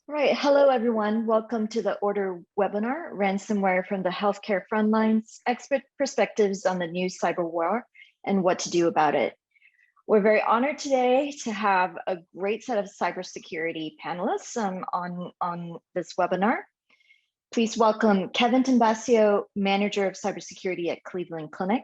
Right. Hello, everyone. Welcome to the Ordr webinar, Ransomware from the Healthcare Frontlines, expert perspectives on the new cyber war and what to do about it. We're very honored today to have a great set of cybersecurity panelists on this webinar. Please welcome Kevin Tambascio, Manager of Cybersecurity at Cleveland Clinic,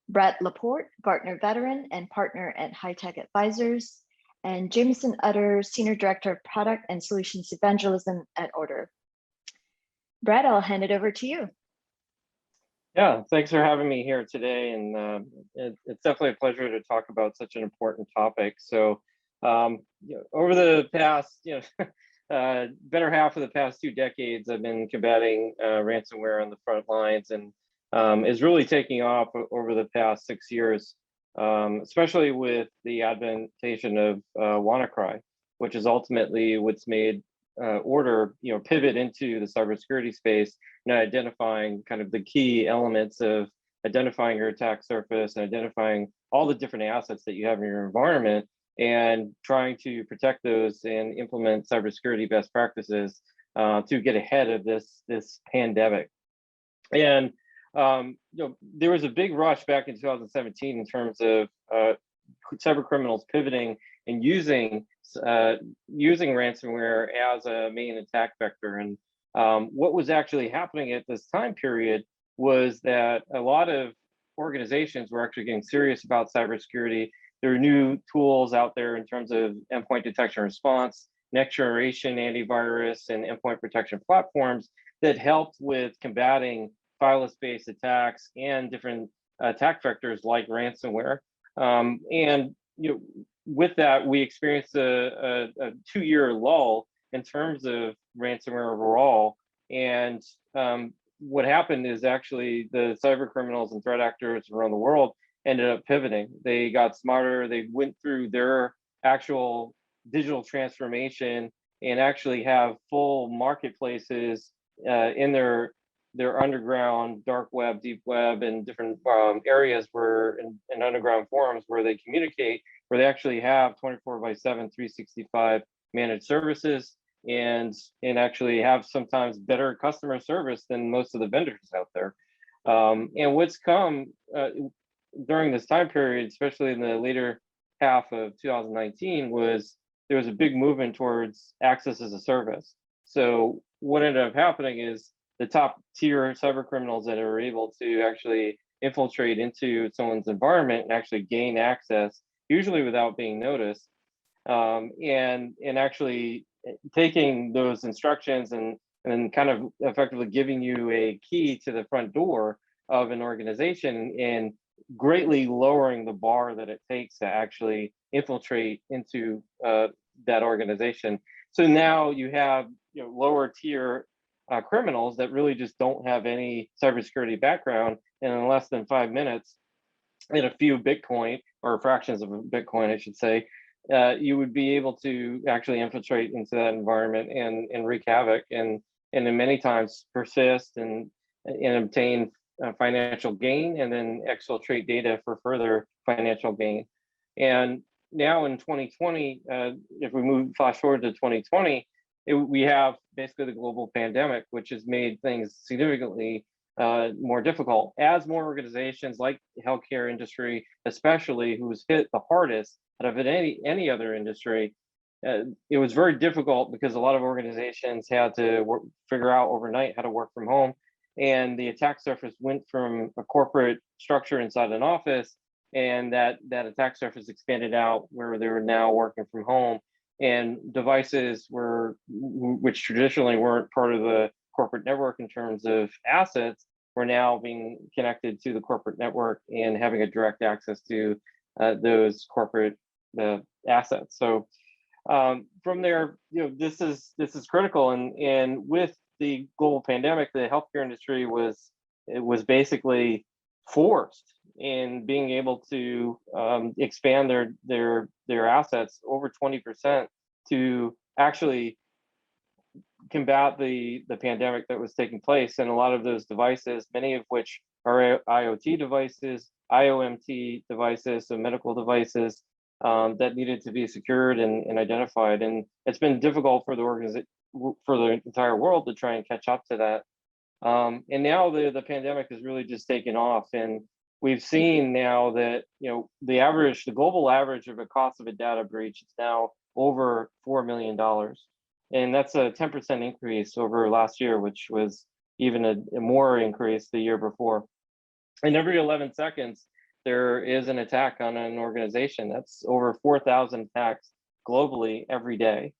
Brett LaPorte, Gartner Veteran and Partner at High Tech Advisors, and Jamison Utter, Senior Director of Product and Solutions Evangelism at Ordr. Brett, I'll hand it over to you. Yeah, thanks for having me here today. And it's definitely a pleasure to talk about such an important topic. So over the past, better half of the past 2 decades, I've been combating ransomware on the front lines, and is really taking off over the past 6 years. Especially with the adaptation of WannaCry, which is ultimately what's made Ordr, pivot into the cybersecurity space, and identifying kind of the key elements of identifying your attack surface and identifying all the different assets that you have in your environment, and trying to protect those and implement cybersecurity best practices to get ahead of this pandemic. And there was a big rush back in 2017 in terms of cyber criminals pivoting and using ransomware as a main attack vector. And what was actually happening at this time period was that a lot of organizations were actually getting serious about cybersecurity. There were new tools out there in terms of endpoint detection response, next generation antivirus and endpoint protection platforms that helped with combating fileless-based attacks and different attack vectors like ransomware. With that, we experienced a 2-year lull in terms of ransomware overall. And what happened is actually the cyber criminals and threat actors around the world ended up pivoting. They got smarter. They went through their actual digital transformation and actually have full marketplaces in their underground dark web, deep web, and different areas where and underground forums where they communicate, where they actually have 24/7, 365 managed services, and actually have sometimes better customer service than most of the vendors out there. And what's come during this time period, especially in the later half of 2019, was there was a big movement towards access as a service. So what ended up happening is the top tier cyber criminals that are able to actually infiltrate into someone's environment and actually gain access, usually without being noticed, and actually taking those instructions and kind of effectively giving you a key to the front door of an organization, and greatly lowering the bar that it takes to actually infiltrate into that organization. So now you have lower tier criminals that really just don't have any cybersecurity background, and in less than 5 minutes, in a few Bitcoin, or fractions of a Bitcoin, I should say, you would be able to actually infiltrate into that environment and wreak havoc, and in many times persist and obtain financial gain, and then exfiltrate data for further financial gain. And now in 2020, if we flash forward to 2020, we have basically the global pandemic, which has made things significantly more difficult, as more organizations like the healthcare industry, especially, who's hit the hardest out of any other industry. It was very difficult because a lot of organizations had to figure out overnight how to work from home, and the attack surface went from a corporate structure inside an office, and that attack surface expanded out where they were now working from home. And devices which traditionally weren't part of the corporate network in terms of assets, were now being connected to the corporate network and having a direct access to those corporate assets. So from there, this is critical. And with the global pandemic, the healthcare industry was basically forced in being able to expand their assets over 20% to actually combat the pandemic that was taking place. And a lot of those devices, many of which are IoT devices, IoMT devices, so medical devices, that needed to be secured and identified. And it's been difficult for the entire world to try and catch up to that. And now the pandemic has really just taken off, and we've seen now that the global average of a cost of a data breach is now over $4 million, and that's a 10% increase over last year, which was even a more increase the year before. And every 11 seconds, there is an attack on an organization. That's over 4,000 attacks globally every day.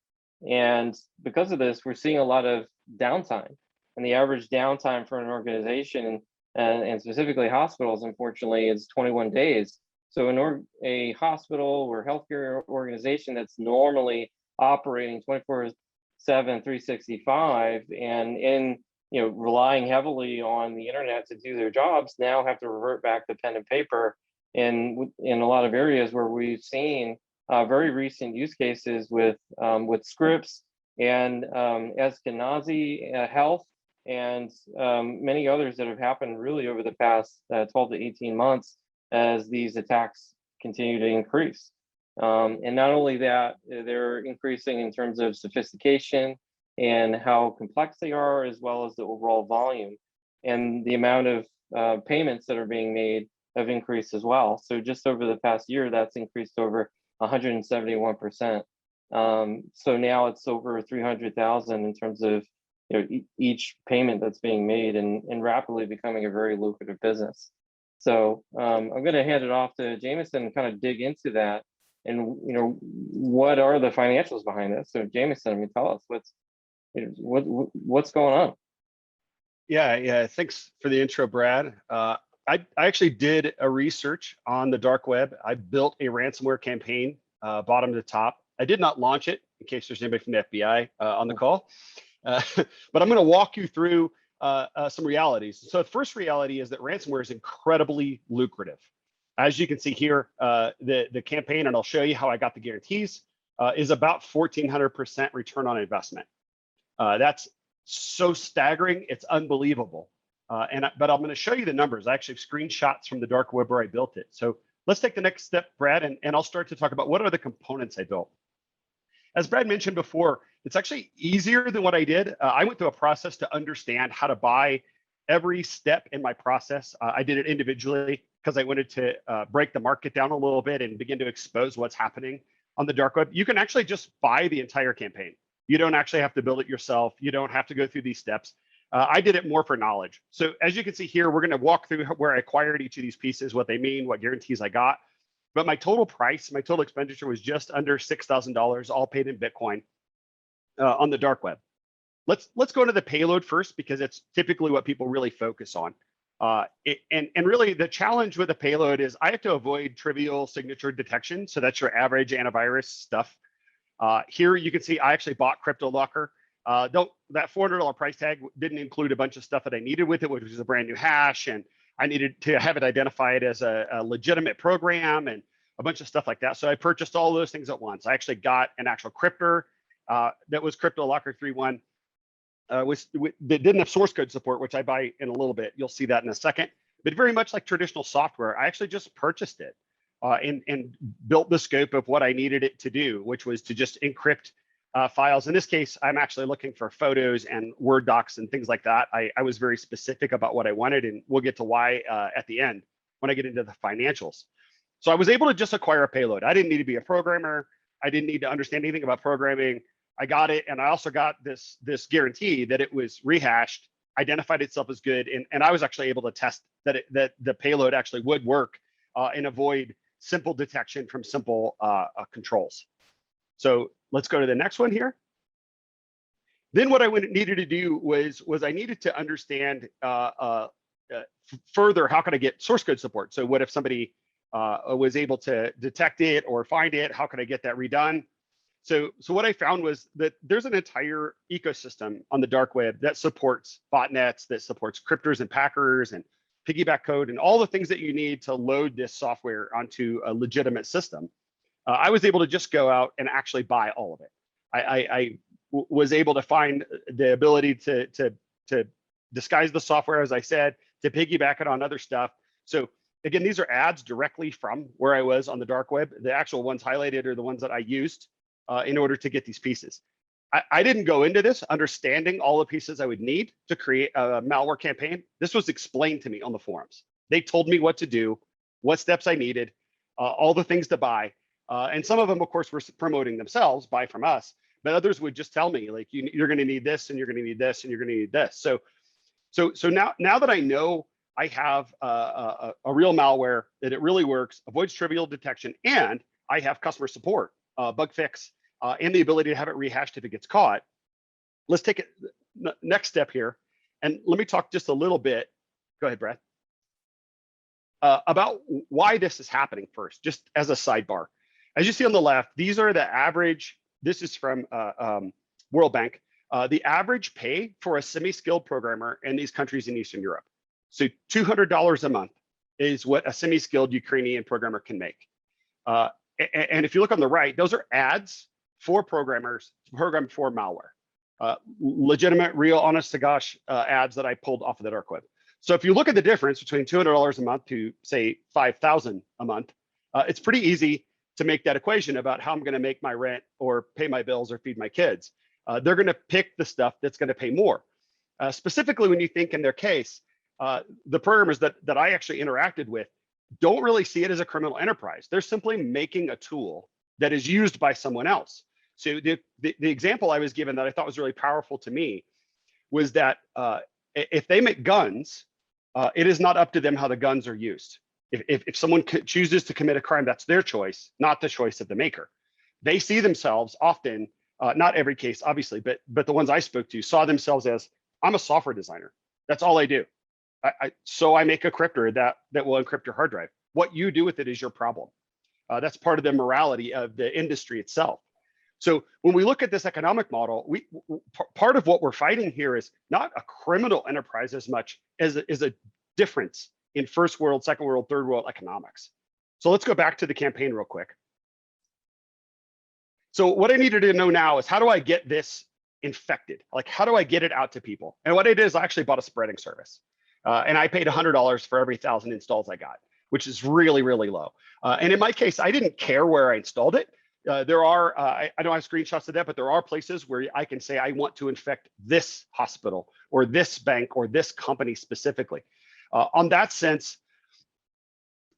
And because of this, we're seeing a lot of downtime. And the average downtime for an organization, and specifically hospitals, unfortunately, is 21 days. So a hospital or healthcare organization that's normally operating 24/7, 365, and relying heavily on the internet to do their jobs, now have to revert back to pen and paper. And in a lot of areas where we've seen very recent use cases with Scripps and Eskenazi Health, and many others that have happened really over the past 12 to 18 months as these attacks continue to increase. And not only that, they're increasing in terms of sophistication and how complex they are, as well as the overall volume. And the amount of payments that are being made have increased as well. So just over the past year, that's increased over 171%. So now it's over 300,000 in terms of each payment that's being made, and rapidly becoming a very lucrative business. So I'm going to hand it off to Jamison and kind of dig into that, and what are the financials behind this. So Jamison, tell us what's going on. Yeah. Thanks for the intro, Brad. I actually did a research on the dark web. I built a ransomware campaign, bottom to top. I did not launch it, in case there's anybody from the FBI on the call. But I'm going to walk you through some realities. So the first reality is that ransomware is incredibly lucrative. As you can see here, the campaign, and I'll show you how I got the guarantees, is about 1,400% return on investment. That's so staggering, it's unbelievable. But I'm going to show you the numbers. I actually have screenshots from the dark web where I built it. So let's take the next step, Brad, and I'll start to talk about what are the components I built. As Brad mentioned before, it's actually easier than what I did. I went through a process to understand how to buy every step in my process. I did it individually because I wanted to break the market down a little bit and begin to expose what's happening on the dark web. You can actually just buy the entire campaign. You don't actually have to build it yourself. You don't have to go through these steps. I did it more for knowledge. So as you can see here, we're going to walk through where I acquired each of these pieces, what they mean, what guarantees I got. But my total expenditure was just under $6,000, all paid in Bitcoin on the dark web. Let's go to the payload first, because it's typically what people really focus on. And really the challenge with the payload is I have to avoid trivial signature detection. So that's your average antivirus stuff. Here you can see I actually bought CryptoLocker. That $400 price tag didn't include a bunch of stuff that I needed with it, which was a brand new hash, and I needed to have it identified as a legitimate program and a bunch of stuff like that. So I purchased all those things at once. I actually got an actual cryptor that was CryptoLocker 3.1. That didn't have source code support, which I buy in a little bit. You'll see that in a second. But very much like traditional software, I actually just purchased it and built the scope of what I needed it to do, which was to just encrypt files. In this case, I'm actually looking for photos and Word docs and things like that. I was very specific about what I wanted, and we'll get to why at the end when I get into the financials. So I was able to just acquire a payload. I didn't need to be a programmer. I didn't need to understand anything about programming. I got it, and I also got this guarantee that it was rehashed, identified itself as good, and I was actually able to test that the payload actually would work and avoid simple detection from simple controls. So let's go to the next one here. Then what I needed to do was I needed to understand further, how can I get source code support? So what if somebody was able to detect it or find it? How can I get that redone? So what I found was that there's an entire ecosystem on the dark web that supports botnets, that supports cryptors and packers and piggyback code and all the things that you need to load this software onto a legitimate system. I was able to just go out and actually buy all of it. I was able to find the ability to disguise the software, as I said, to piggyback it on other stuff. So again, these are ads directly from where I was on the dark web. The actual ones highlighted are the ones that I used in order to get these pieces. I didn't go into this understanding all the pieces I would need to create a malware campaign. This was explained to me on the forums. They told me what to do, what steps I needed, all the things to buy. And some of them, of course, were promoting themselves, buy from us, but others would just tell me, like, you're going to need this, and you're going to need this, and you're going to need this. So now that I know I have a real malware, that it really works, avoids trivial detection, and I have customer support, bug fix, and the ability to have it rehashed if it gets caught, let's take it next step here. And let me talk just a little bit. Go ahead, Brad. About why this is happening first, just as a sidebar. As you see on the left, these are the average, this is from World Bank, the average pay for a semi-skilled programmer in these countries in Eastern Europe. So $200 a month is what a semi-skilled Ukrainian programmer can make. And if you look on the right, those are ads for programmers programmed for malware. Legitimate, real, honest to gosh ads that I pulled off of the dark web. So if you look at the difference between $200 a month to, say, $5,000 a month, it's pretty easy to make that equation about how I'm going to make my rent or pay my bills or feed my kids. They're going to pick the stuff that's going to pay more. Specifically, when you think in their case, the programmers that I actually interacted with don't really see it as a criminal enterprise. They're simply making a tool that is used by someone else. So the example I was given that I thought was really powerful to me was that if they make guns, it is not up to them how the guns are used. If someone chooses to commit a crime, that's their choice, not the choice of the maker. They see themselves often, not every case, obviously, but the ones I spoke to saw themselves as, I'm a software designer. That's all I do. So I make a cryptor that will encrypt your hard drive. What you do with it is your problem. That's part of the morality of the industry itself. So when we look at this economic model, part of what we're fighting here is not a criminal enterprise as much as a difference in first world, second world, third world economics. So let's go back to the campaign real quick. So what I needed to know now is, how do I get this infected? Like, how do I get it out to people? And what I did is I actually bought a spreading service. And I paid $100 for every 1,000 installs I got, which is really, really low. And in my case, I didn't care where I installed it. There are, I don't have screenshots of that, but there are places where I can say I want to infect this hospital or this bank or this company specifically. In that sense,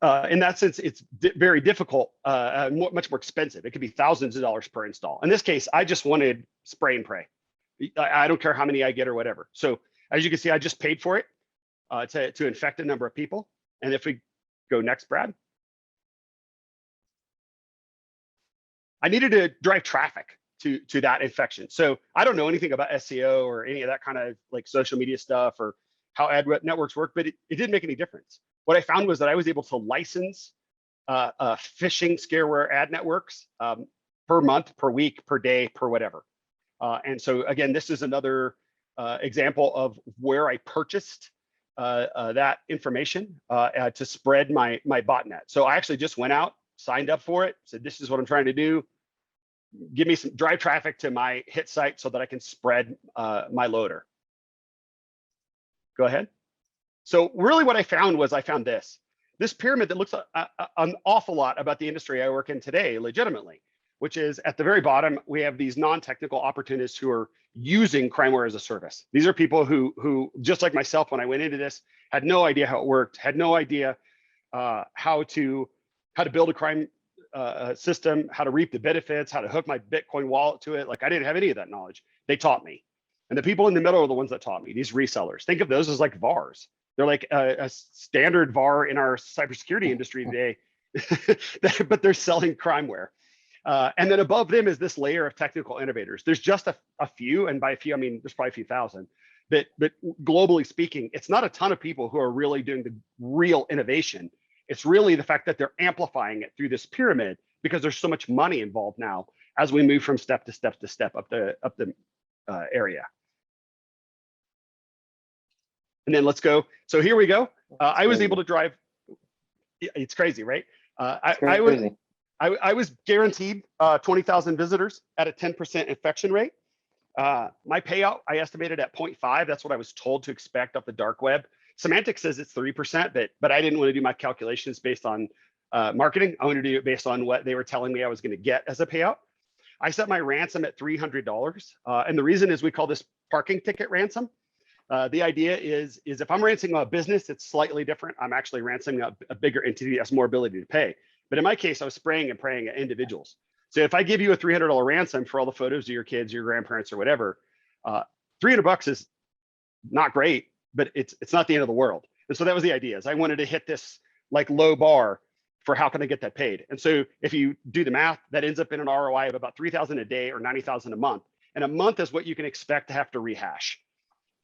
it's very difficult, much more expensive. It could be thousands of dollars per install. In this case, I just wanted spray and pray. I don't care how many I get or whatever. So as you can see, I just paid for it to infect a number of people. And if we go next, Brad. I needed to drive traffic to that infection. So I don't know anything about SEO or any of that kind of like social media stuff or how ad networks work, but it didn't make any difference. What I found was that I was able to license phishing scareware ad networks per month, per week, per day, per whatever. And so again, this is another example of where I purchased that information to spread my botnet. So I actually just went out, signed up for it, said, this is what I'm trying to do. Give me some drive traffic to my hit site so that I can spread my loader. Go ahead. So really what I found was this pyramid that looks an awful lot about the industry I work in today, legitimately, which is at the very bottom, we have these non-technical opportunists who are using crimeware as a service. These are people who, just like myself, when I went into this, had no idea how it worked, had no idea how to build a crime system, how to reap the benefits, how to hook my Bitcoin wallet to it. Like, I didn't have any of that knowledge. They taught me. And the people in the middle are the ones that taught me, these resellers. Think of those as like VARs. They're like a standard VAR in our cybersecurity industry today, but they're selling crimeware. And then above them is this layer of technical innovators. There's just a few, and by a few, I mean, there's probably a few thousand, but globally speaking, it's not a ton of people who are really doing the real innovation. It's really the fact that they're amplifying it through this pyramid because there's so much money involved now as we move from step to step to step up the area. And then let's go. So here we go. I was able to drive. It's crazy, right? I was guaranteed 20,000 visitors at a 10% infection rate. My payout, I estimated at 0.5. That's what I was told to expect off the dark web. Semantic says it's 3%, but I didn't want to do my calculations based on marketing. I wanted to do it based on what they were telling me I was going to get as a payout. I set my ransom at $300. And the reason is we call this parking ticket ransom. The idea is if I'm ransoming a business, it's slightly different. I'm actually ransoming a bigger entity that has more ability to pay. But in my case, I was spraying and praying at individuals. So if I give you a $300 ransom for all the photos of your kids, your grandparents, or whatever, $300 is not great, but it's not the end of the world. And so that was the idea, is I wanted to hit this like low bar for how can I get that paid. And so if you do the math, that ends up in an ROI of about $3,000 a day or $90,000 a month. And a month is what you can expect to have to rehash.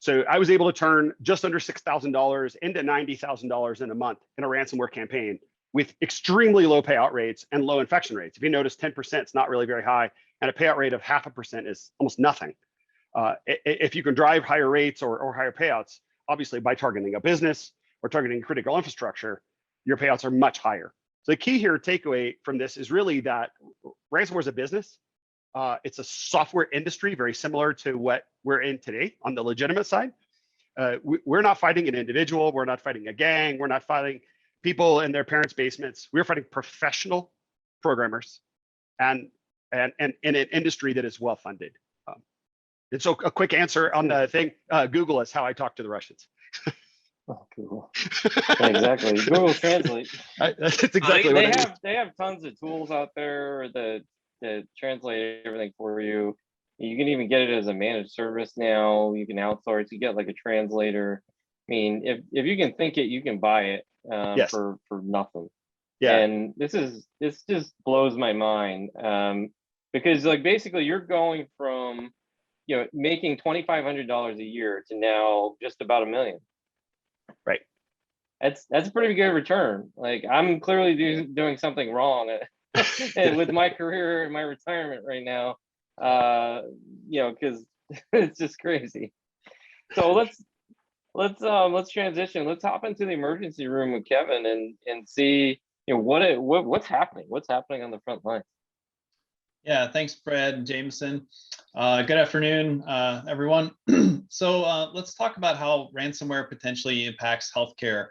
So I was able to turn just under $6,000 into $90,000 in a month in a ransomware campaign with extremely low payout rates and low infection rates. If you notice, 10% is not really very high, and a payout rate of 0.5% is almost nothing. If you can drive higher rates or higher payouts, obviously by targeting a business or targeting critical infrastructure, your payouts are much higher. So the key here, takeaway from this, is really that ransomware is a business. It's a software industry very similar to what we're in today on the legitimate side. We're not fighting an individual. We're not fighting a gang. We're not fighting people in their parents' basements. We're fighting professional programmers and in an industry that is well funded. And so a quick answer on the thing, Google is how I talk to the Russians. Oh, Google. Yeah, exactly. Google Translate. That's exactly what I mean. They have tons of tools out there that translate everything for you. You can even get it as a managed service now. You can outsource. You get like a translator. I mean, if you can think it, you can buy it Yes. for nothing. Yeah. And this just blows my mind because like basically you're going from making $2,500 a year to now just about $1 million. Right. That's a pretty good return. Like I'm clearly doing something wrong and with my career and my retirement right now, because it's just crazy. So let's transition. Let's hop into the emergency room with Kevin and see what's happening. What's happening on the front line? Yeah, thanks, Brad and Jamison. Good afternoon, everyone. So let's talk about how ransomware potentially impacts healthcare.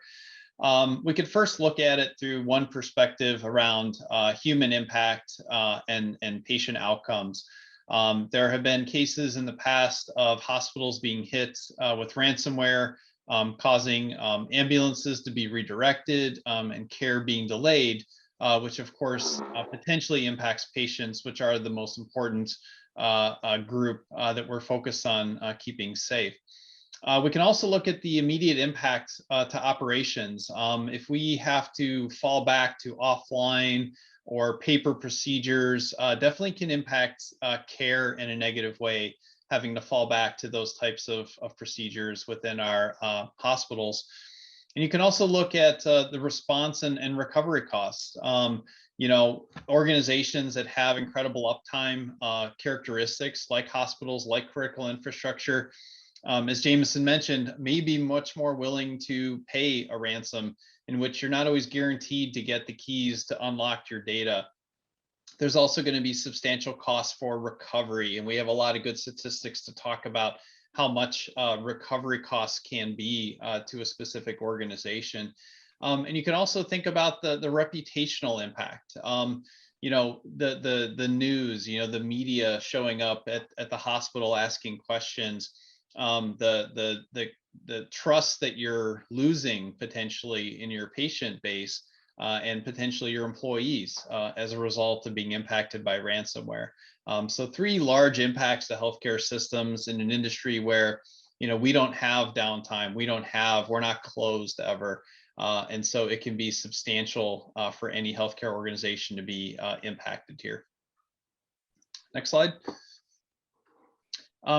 We could first look at it through one perspective around human impact and patient outcomes. There have been cases in the past of hospitals being hit with ransomware, causing ambulances to be redirected and care being delayed, which of course potentially impacts patients, which are the most important group that we're focused on keeping safe. We can also look at the immediate impact to operations. If we have to fall back to offline or paper procedures, definitely can impact care in a negative way, having to fall back to those types of procedures within our hospitals. And you can also look at the response and recovery costs. Organizations that have incredible uptime characteristics, like hospitals, like critical infrastructure, as Jamison mentioned, may be much more willing to pay a ransom in which you're not always guaranteed to get the keys to unlock your data. There's also going to be substantial costs for recovery, and we have a lot of good statistics to talk about how much recovery costs can be to a specific organization. And you can also think about the reputational impact. The news, the media showing up at the hospital asking questions, the trust that you're losing potentially in your patient base and potentially your employees as a result of being impacted by ransomware. So 3 large impacts to healthcare systems in an industry where we don't have downtime, we're not closed ever. And so it can be substantial for any healthcare organization to be impacted here. Next slide.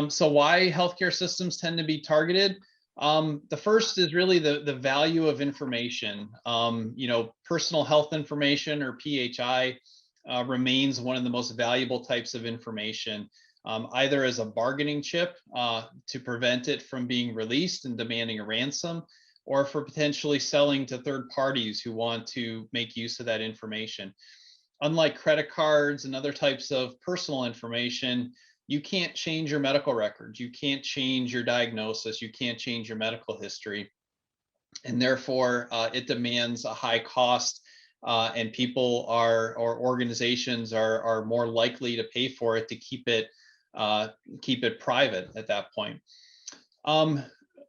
So why healthcare systems tend to be targeted? The first is really the value of information. Personal health information, or PHI, remains one of the most valuable types of information, either as a bargaining chip to prevent it from being released and demanding a ransom, or for potentially selling to third parties who want to make use of that information. Unlike credit cards and other types of personal information, you can't change your medical records, you can't change your diagnosis, you can't change your medical history. and therefore it demands a high cost, and people are, or organizations are more likely to pay for it to keep it private at that point.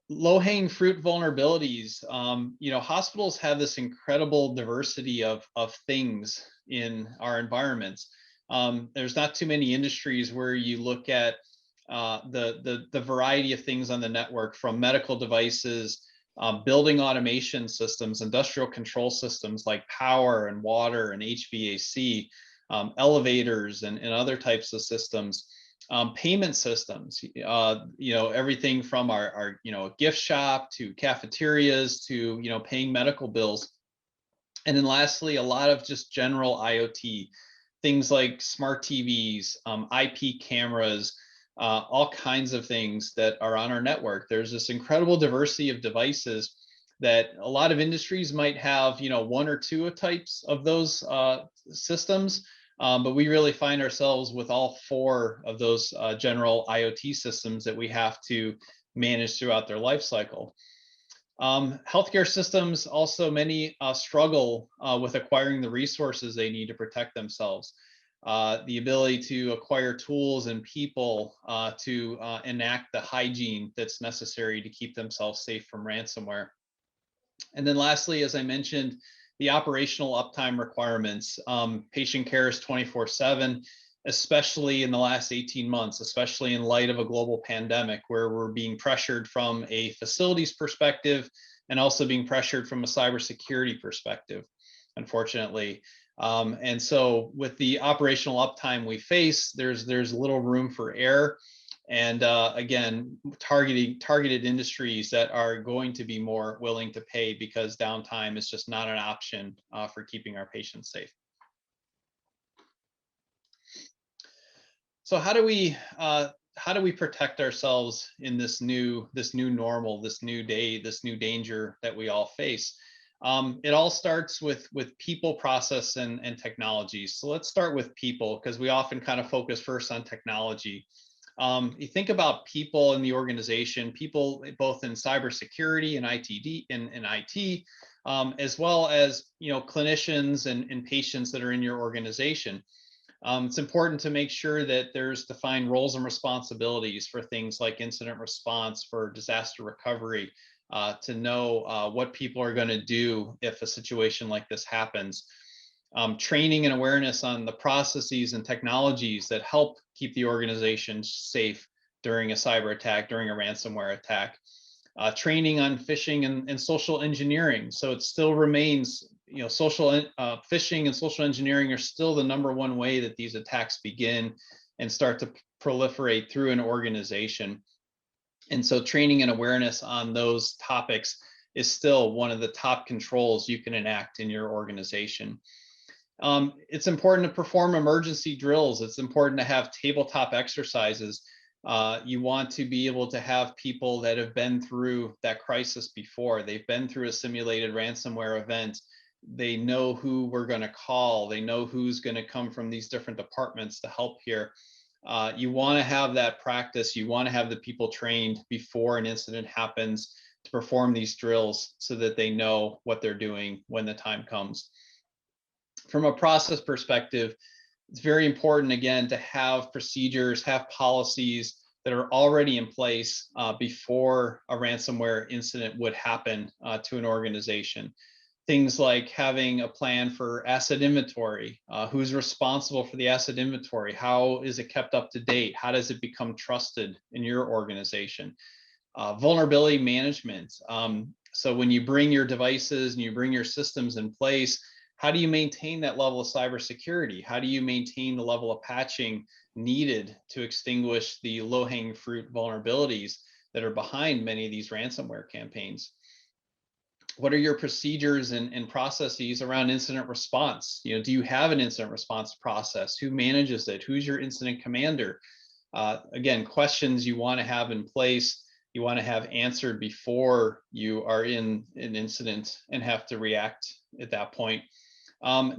Low-hanging fruit vulnerabilities. Hospitals have this incredible diversity of things in our environments. There's not too many industries where you look at the variety of things on the network, from medical devices, building automation systems, industrial control systems like power and water and HVAC, elevators and other types of systems, payment systems, everything from our gift shop to cafeterias to, paying medical bills. And then lastly, a lot of just general IoT, things like smart TVs, IP cameras, all kinds of things that are on our network. There's this incredible diversity of devices that a lot of industries might have, one or two types of those systems, but we really find ourselves with all four of those general IoT systems that we have to manage throughout their life cycle. Healthcare systems also, many struggle with acquiring the resources they need to protect themselves. The ability to acquire tools and people to enact the hygiene that's necessary to keep themselves safe from ransomware. And then lastly, as I mentioned, the operational uptime requirements. Patient care is 24/7, especially in the last 18 months, especially in light of a global pandemic where we're being pressured from a facilities perspective and also being pressured from a cybersecurity perspective, unfortunately. And so with the operational uptime we face, there's little room for error. And again, targeted industries that are going to be more willing to pay because downtime is just not an option for keeping our patients safe. So how do we protect ourselves in this new normal, this new day, this new danger that we all face? It all starts with people, process, and technology. So let's start with people, because we often kind of focus first on technology. You think about people in the organization, people both in cybersecurity and IT, as well as clinicians and patients that are in your organization. It's important to make sure that there's defined roles and responsibilities for things like incident response, for disaster recovery, to know what people are going to do if a situation like this happens. Training and awareness on the processes and technologies that help keep the organization safe during a cyber attack, during a ransomware attack. Training on phishing and social engineering. So it still remains, phishing and social engineering are still the #1 way that these attacks begin and start to proliferate through an organization. And so training and awareness on those topics is still one of the top controls you can enact in your organization. It's important to perform emergency drills. It's important to have tabletop exercises. You want to be able to have people that have been through that crisis before. They've been through a simulated ransomware event. They know who we're going to call. They know who's going to come from these different departments to help here. You want to have that practice. You want to have the people trained before an incident happens to perform these drills so that they know what they're doing when the time comes. From a process perspective, it's very important, again, to have procedures, have policies that are already in place before a ransomware incident would happen to an organization. Things like having a plan for asset inventory, who's responsible for the asset inventory, how is it kept up to date, how does it become trusted in your organization. Vulnerability management. So when you bring your devices and you bring your systems in place, how do you maintain that level of cybersecurity? How do you maintain the level of patching needed to extinguish the low-hanging fruit vulnerabilities that are behind many of these ransomware campaigns? What are your procedures and processes around incident response? Do you have an incident response process? Who manages it? Who's your incident commander? Again, questions you want to have in place. You want to have answered before you are in an incident and have to react at that point.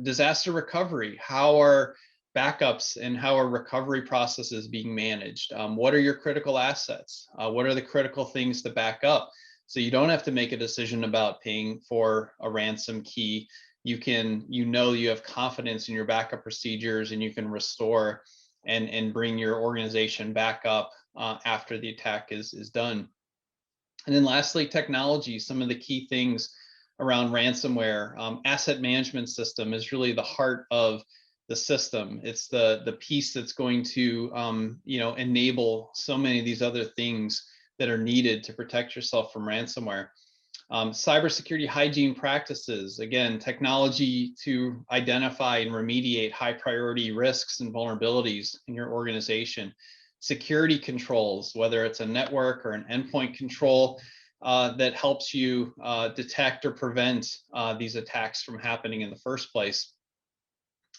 Disaster recovery. How are backups and how are recovery processes being managed? What are your critical assets? What are the critical things to back up? So you don't have to make a decision about paying for a ransom key. You have confidence in your backup procedures, and you can restore and bring your organization back up after the attack is done. And then lastly, technology. Some of the key things around ransomware. Asset management system is really the heart of the system. It's the piece that's going to enable so many of these other things that are needed to protect yourself from ransomware. Cybersecurity hygiene practices, again, technology to identify and remediate high priority risks and vulnerabilities in your organization. Security controls, whether it's a network or an endpoint control that helps you detect or prevent these attacks from happening in the first place.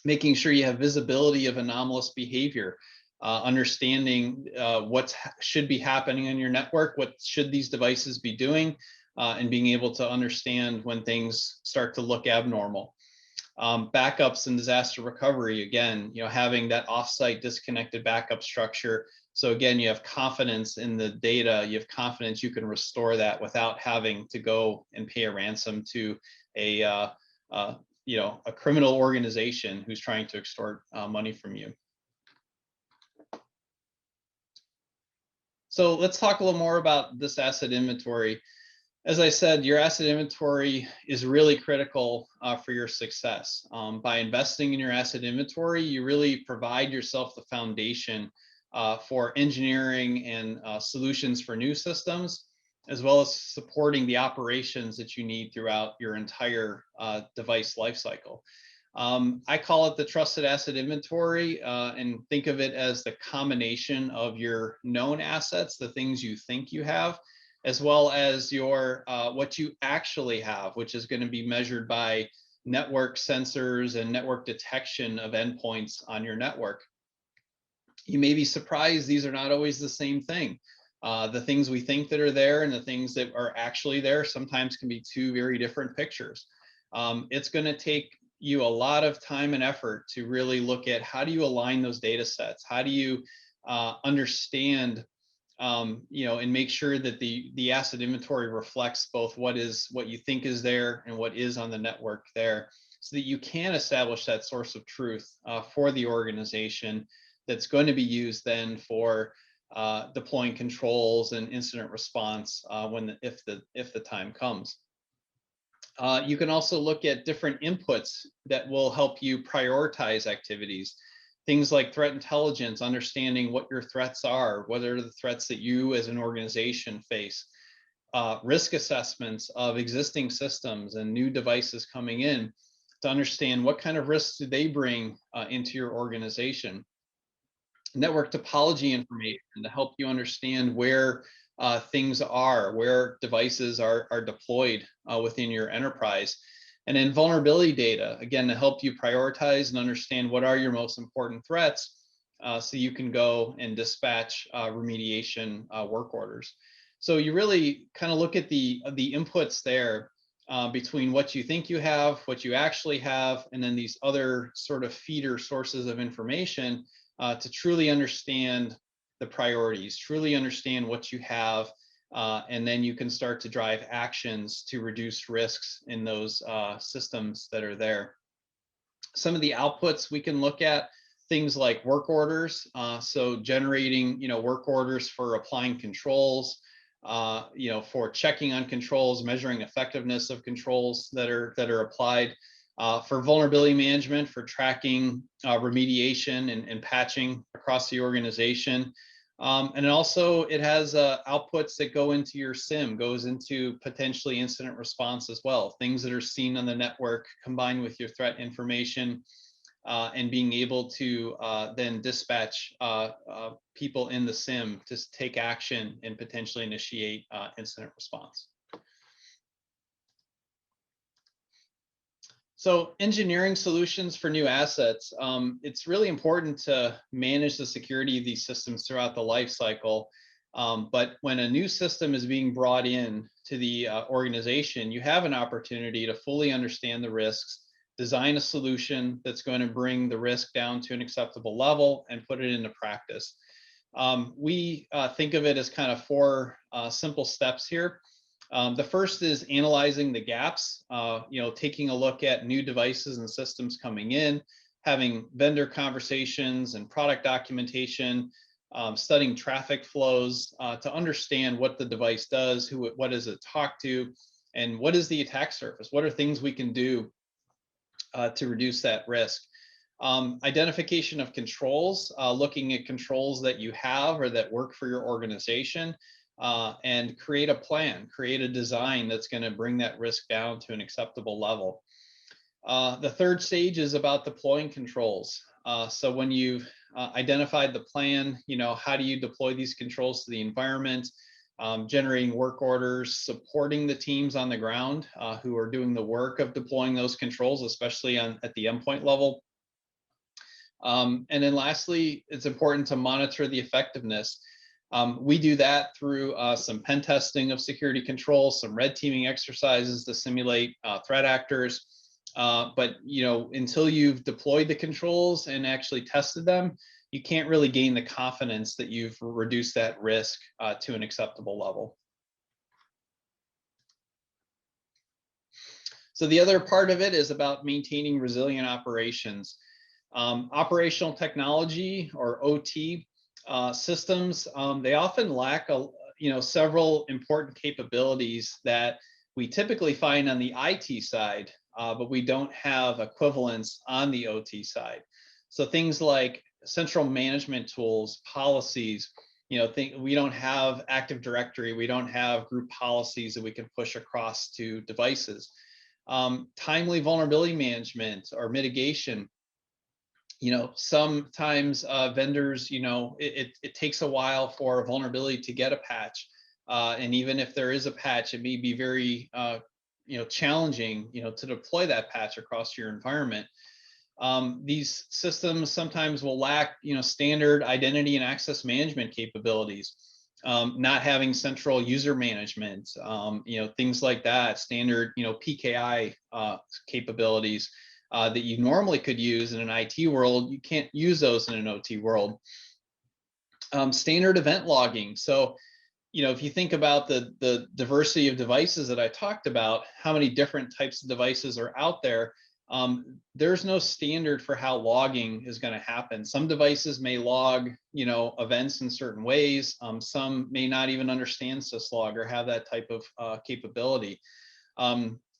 Making sure you have visibility of anomalous behavior, understanding what should be happening on your network, what should these devices be doing, and being able to understand when things start to look abnormal. Backups and disaster recovery, again, having that offsite disconnected backup structure. So again, you have confidence in the data, you have confidence you can restore that without having to go and pay a ransom to a criminal organization who's trying to extort money from you. So let's talk a little more about this asset inventory. As I said, your asset inventory is really critical for your success. By investing in your asset inventory, you really provide yourself the foundation for engineering and solutions for new systems, as well as supporting the operations that you need throughout your entire device lifecycle. I call it the trusted asset inventory, and think of it as the combination of your known assets, the things you think you have, as well as your what you actually have, which is going to be measured by network sensors and network detection of endpoints on your network. You may be surprised these are not always the same thing. The things we think that are there and the things that are actually there sometimes can be two very different pictures. It's going to take you a lot of time and effort to really look at how do you align those data sets? How do you understand and make sure that the asset inventory reflects both what you think is there and what is on the network there, so that you can establish that source of truth for the organization that's going to be used then for deploying controls and incident response if the time comes. You can also look at different inputs that will help you prioritize activities. Things like threat intelligence, understanding what your threats are, what are the threats that you as an organization face, risk assessments of existing systems and new devices coming in to understand what kind of risks do they bring into your organization. Network topology information to help you understand where things are, where devices are deployed within your enterprise. And then vulnerability data, again, to help you prioritize and understand what are your most important threats so you can go and dispatch remediation work orders. So you really kind of look at the inputs there between what you think you have, what you actually have, and then these other sort of feeder sources of information to truly understand the priorities, truly understand what you have, and then you can start to drive actions to reduce risks in those systems that are there. Some of the outputs we can look at, things like work orders, so generating work orders for applying controls, for checking on controls, measuring effectiveness of controls that are applied, for vulnerability management, for tracking remediation and patching across the organization. And also it has outputs that go into your SIM, goes into potentially incident response as well, things that are seen on the network combined with your threat information, and being able to then dispatch people in the SIM to take action and potentially initiate incident response. So engineering solutions for new assets, it's really important to manage the security of these systems throughout the life cycle. But when a new system is being brought in to the organization, you have an opportunity to fully understand the risks, design a solution that's going to bring the risk down to an acceptable level and put it into practice. We think of it as kind of four simple steps here. The first is analyzing the gaps, taking a look at new devices and systems coming in, having vendor conversations and product documentation, studying traffic flows to understand what the device does, what does it talk to, and what is the attack surface? What are things we can do to reduce that risk? Identification of controls, looking at controls that you have or that work for your organization, and create a plan, create a design that's going to bring that risk down to an acceptable level. The third stage is about deploying controls. So when you've identified the plan, how do you deploy these controls to the environment, generating work orders, supporting the teams on the ground who are doing the work of deploying those controls, especially at the endpoint level. And then lastly, it's important to monitor the effectiveness. We do that through some pen testing of security controls, some red teaming exercises to simulate threat actors. But until you've deployed the controls and actually tested them, you can't really gain the confidence that you've reduced that risk to an acceptable level. So the other part of it is about maintaining resilient operations. Operational technology, or OT systems, they often lack several important capabilities that we typically find on the IT side, but we don't have equivalents on the OT side. So things like central management tools, policies, we don't have Active Directory, we don't have group policies that we can push across to devices. Timely vulnerability management or mitigation. Sometimes vendors, it takes a while for a vulnerability to get a patch. And even if there is a patch, it may be very, challenging, to deploy that patch across your environment. These systems sometimes will lack, standard identity and access management capabilities, not having central user management, things like that, standard, PKI capabilities. That you normally could use in an IT world, you can't use those in an OT world. Standard event logging. So, if you think about the diversity of devices that I talked about, how many different types of devices are out there, there's no standard for how logging is going to happen. Some devices may log, events in certain ways. Some may not even understand syslog or have that type of capability.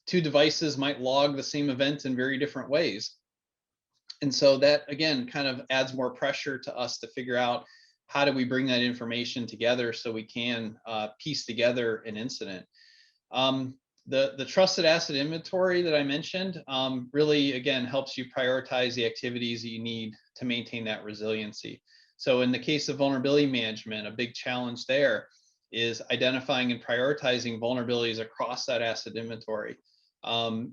Two devices might log the same event in very different ways. And so that, again, kind of adds more pressure to us to figure out how do we bring that information together so we can piece together an incident. The trusted asset inventory that I mentioned really, again, helps you prioritize the activities that you need to maintain that resiliency. So in the case of vulnerability management, a big challenge there is identifying and prioritizing vulnerabilities across that asset inventory.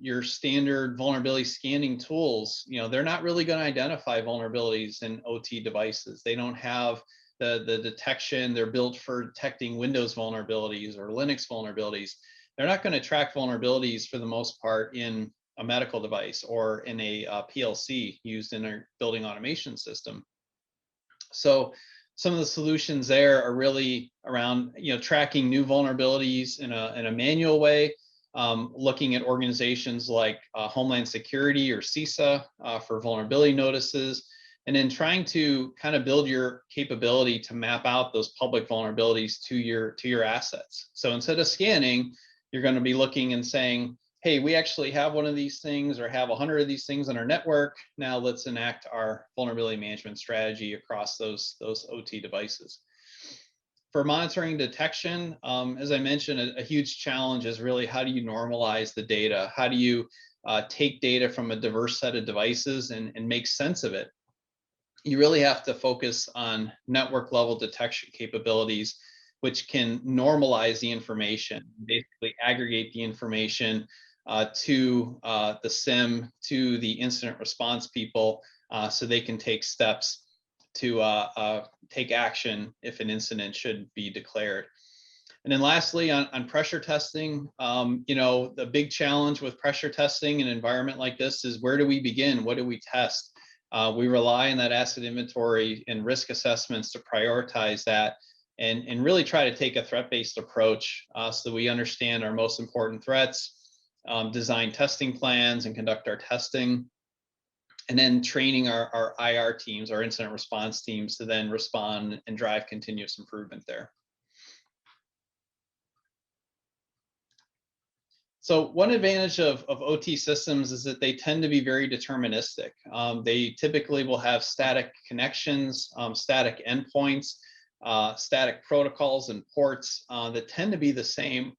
Your standard vulnerability scanning tools, they're not really going to identify vulnerabilities in OT devices. They don't have the detection. They're built for detecting Windows vulnerabilities or Linux vulnerabilities. They're not going to track vulnerabilities for the most part in a medical device or in a PLC used in a building automation system. So some of the solutions there are really around, tracking new vulnerabilities in a manual way. Looking at organizations like Homeland Security or CISA for vulnerability notices, and then trying to kind of build your capability to map out those public vulnerabilities to your assets. So instead of scanning, you're going to be looking and saying, hey, we actually have one of these things or have 100 of these things in our network. Now let's enact our vulnerability management strategy across those OT devices. For monitoring detection, as I mentioned, a huge challenge is really how do you normalize the data? How do you take data from a diverse set of devices and make sense of it? You really have to focus on network level detection capabilities, which can normalize the information, basically aggregate the information to the SIM, to the incident response people, so they can take steps to take action if an incident should be declared. And then lastly, on pressure testing, the big challenge with pressure testing in an environment like this is where do we begin? What do we test? We rely on that asset inventory and risk assessments to prioritize that. and really try to take a threat-based approach so that we understand our most important threats, design testing plans and conduct our testing, and then training our IR teams, our incident response teams, to then respond and drive continuous improvement there. So one advantage of OT systems is that they tend to be very deterministic. They typically will have static connections, static endpoints, static protocols and ports that tend to be the same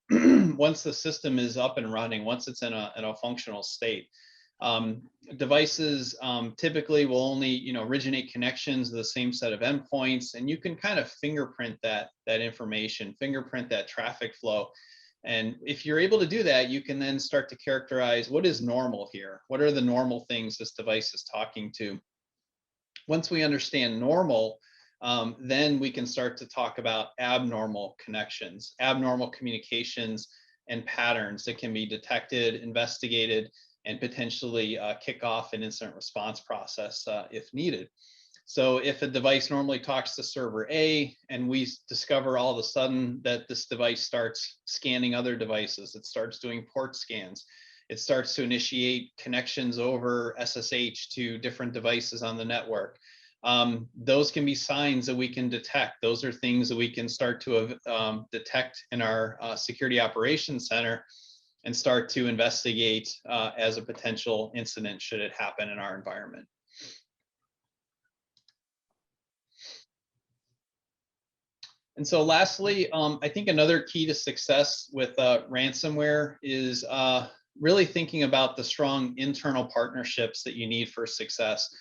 once the system is up and running, once it's in a functional state. Devices typically will only originate connections to the same set of endpoints, and you can kind of fingerprint that information, fingerprint that traffic flow. And if you're able to do that, you can then start to characterize what is normal here. What are the normal things this device is talking to? Once we understand normal, then we can start to talk about abnormal connections, abnormal communications and patterns that can be detected, investigated, and potentially kick off an incident response process if needed. So if a device normally talks to server A and we discover all of a sudden that this device starts scanning other devices, it starts doing port scans, it starts to initiate connections over SSH to different devices on the network. Those can be signs that we can detect. Those are things that we can start to detect in our security operations center and start to investigate as a potential incident should it happen in our environment. And so lastly, I think another key to success with ransomware is really thinking about the strong internal partnerships that you need for success.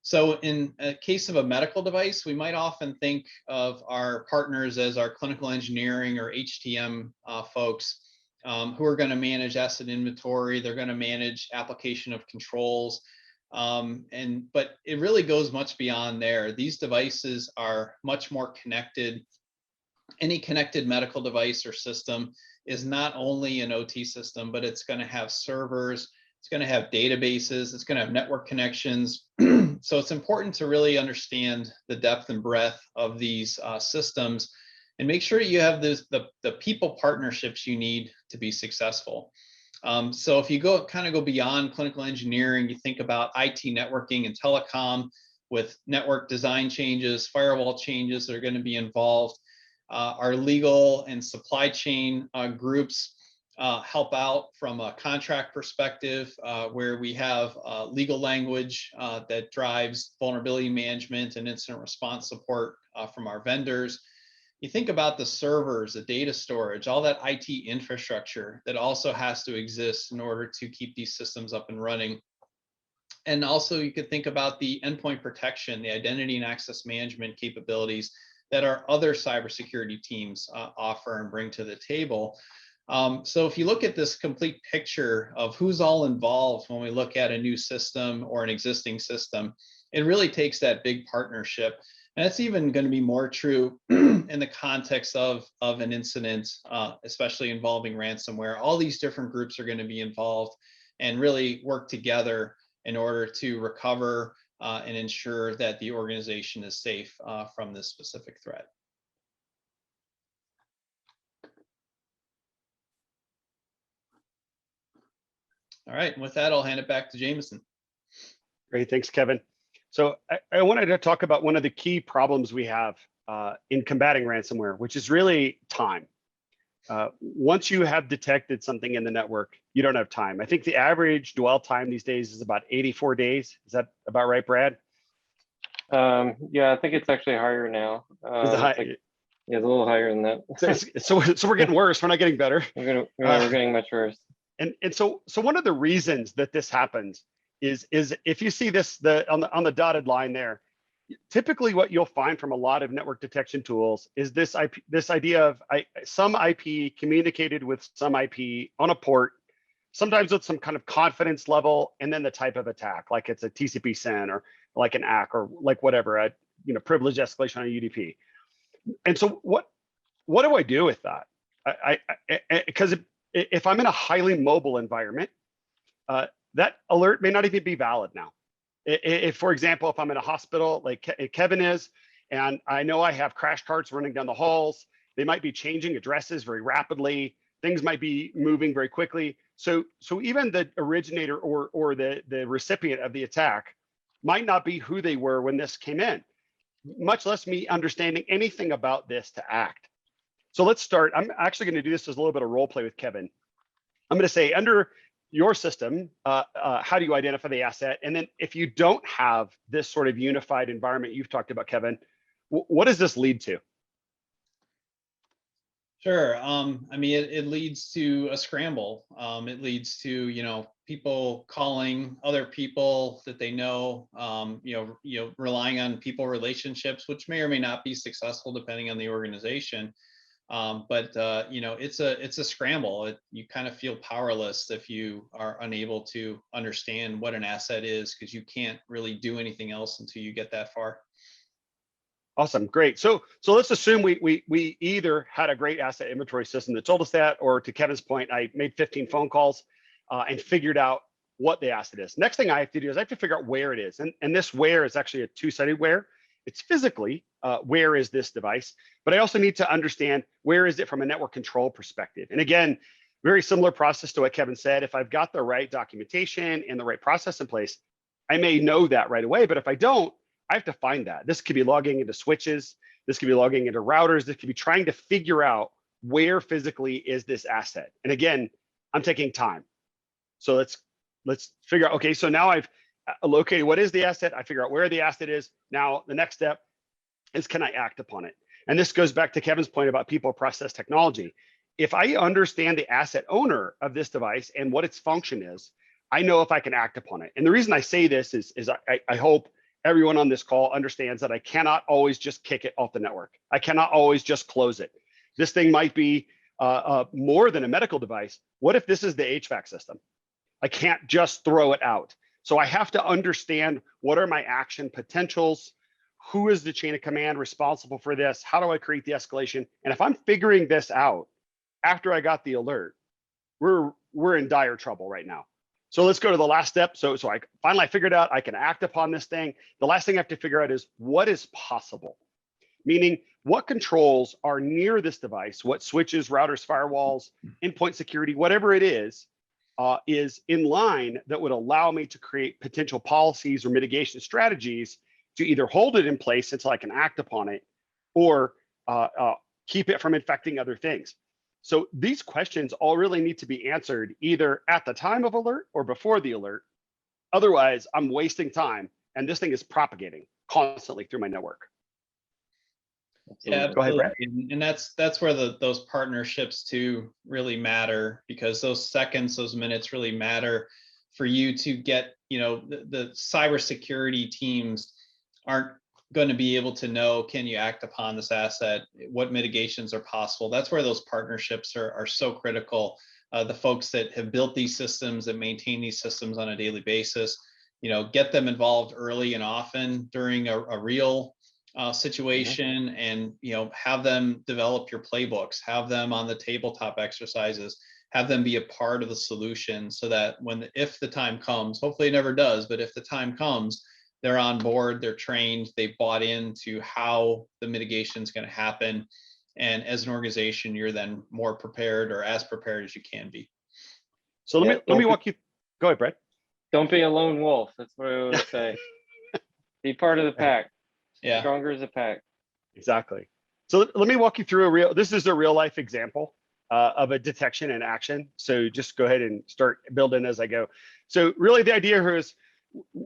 So in a case of a medical device, we might often think of our partners as our clinical engineering or HTM folks who are going to manage asset inventory. They're going to manage application of controls. But it really goes much beyond there. These devices are much more connected. Any connected medical device or system is not only an OT system, but it's going to have servers, it's going to have databases, it's going to have network connections. So it's important to really understand the depth and breadth of these systems and make sure you have the people partnerships you need to be successful. So if you go beyond clinical engineering, you think about IT networking and telecom with network design changes, firewall changes that are going to be involved. Our legal and supply chain groups help out from a contract perspective, where we have legal language that drives vulnerability management and incident response support from our vendors. You think about the servers, the data storage, all that IT infrastructure that also has to exist in order to keep these systems up and running. And also you could think about the endpoint protection, the identity and access management capabilities that our other cybersecurity teams offer and bring to the table. So if you look at this complete picture of who's all involved when we look at a new system or an existing system, it really takes that big partnership. And that's even going to be more true in the context of an incident, especially involving ransomware. All these different groups are going to be involved and really work together in order to recover and ensure that the organization is safe from this specific threat. All right, and with that, I'll hand it back to Jamison. Great, thanks, Kevin. So I wanted to talk about one of the key problems we have in combating ransomware, which is really time. Once you have detected something in the network, you don't have time. I think the average dwell time these days is about 84 days. Is that about right, Brad? Yeah, I think it's actually higher now. Is it high? Yeah, it's a little higher than that. so we're getting worse. We're not getting better. We're getting much worse. And so one of the reasons that this happens is if you see this on the dotted line there, typically what you'll find from a lot of network detection tools is this idea of some IP communicated with some IP on a port, sometimes with some kind of confidence level, and then the type of attack, like it's a TCP SYN or like an ACK or like whatever, a privilege escalation on a UDP. And so what do I do with that? Because if I'm in a highly mobile environment, that alert may not even be valid now. If, for example, if I'm in a hospital like Kevin is, and I know I have crash carts running down the halls. They might be changing addresses very rapidly. Things might be moving very quickly. So even the originator or the recipient of the attack might not be who they were when this came in, much less me understanding anything about this to act. So let's start. I'm actually going to do this as a little bit of role play with Kevin. I'm going to say, under your system, how do you identify the asset? And then if you don't have this sort of unified environment you've talked about, Kevin, what does this lead to? Sure. I mean, it leads to a scramble. It leads to, people calling other people that they know, relying on people relationships, which may or may not be successful depending on the organization. But it's a scramble. You kind of feel powerless if you are unable to understand what an asset is, because you can't really do anything else until you get that far. Awesome, great. So let's assume we either had a great asset inventory system that told us that, or to Kevin's point, I made 15 phone calls and figured out what the asset is. Next thing I have to do is I have to figure out where it is. And this where is actually a two-sided where. It's physically where is this device, but I also need to understand where is it from a network control perspective. And again, very similar process to what Kevin said. If I've got the right documentation and the right process in place, I may know that right away. But if I don't, I have to find that. This could be logging into switches. This could be logging into routers. This could be trying to figure out where physically is this asset. And again, I'm taking time. So let's figure out, okay, so now I've located what is the asset. I figure out where the asset is. Now, the next step is, can I act upon it? And this goes back to Kevin's point about people, process, technology. If I understand the asset owner of this device and what its function is, I know if I can act upon it. And the reason I say this is I hope everyone on this call understands that I cannot always just kick it off the network. I cannot always just close it. This thing might be more than a medical device. What if this is the HVAC system? I can't just throw it out. So I have to understand, what are my action potentials? Who is the chain of command responsible for this? How do I create the escalation? And if I'm figuring this out after I got the alert, we're in dire trouble right now. So let's go to the last step. So I finally figured out I can act upon this thing. The last thing I have to figure out is what is possible, meaning what controls are near this device, what switches, routers, firewalls, endpoint security, whatever it is in line that would allow me to create potential policies or mitigation strategies to either hold it in place until I can act upon it, or keep it from infecting other things. So these questions all really need to be answered either at the time of alert or before the alert. Otherwise, I'm wasting time, and this thing is propagating constantly through my network. Yeah, go ahead, Brad. And that's where those partnerships too really matter, because those seconds, those minutes really matter for you to get, the cybersecurity teams aren't going to be able to know, can you act upon this asset? What mitigations are possible? That's where those partnerships are so critical. The folks that have built these systems, that maintain these systems on a daily basis, get them involved early and often during a real situation, and have them develop your playbooks, have them on the tabletop exercises, have them be a part of the solution, so that if the time comes, hopefully it never does, but if the time comes, they're on board, they're trained, they bought into how the mitigation is going to happen. And as an organization, you're then more prepared, or as prepared as you can be. So let me walk you. Go ahead, Brett. Don't be a lone wolf. That's what I would say. Be part of the pack. Yeah. Stronger as a pack. Exactly. So let me walk you through this is a real life example of a detection and action. So just go ahead and start building as I go. So really the idea here is,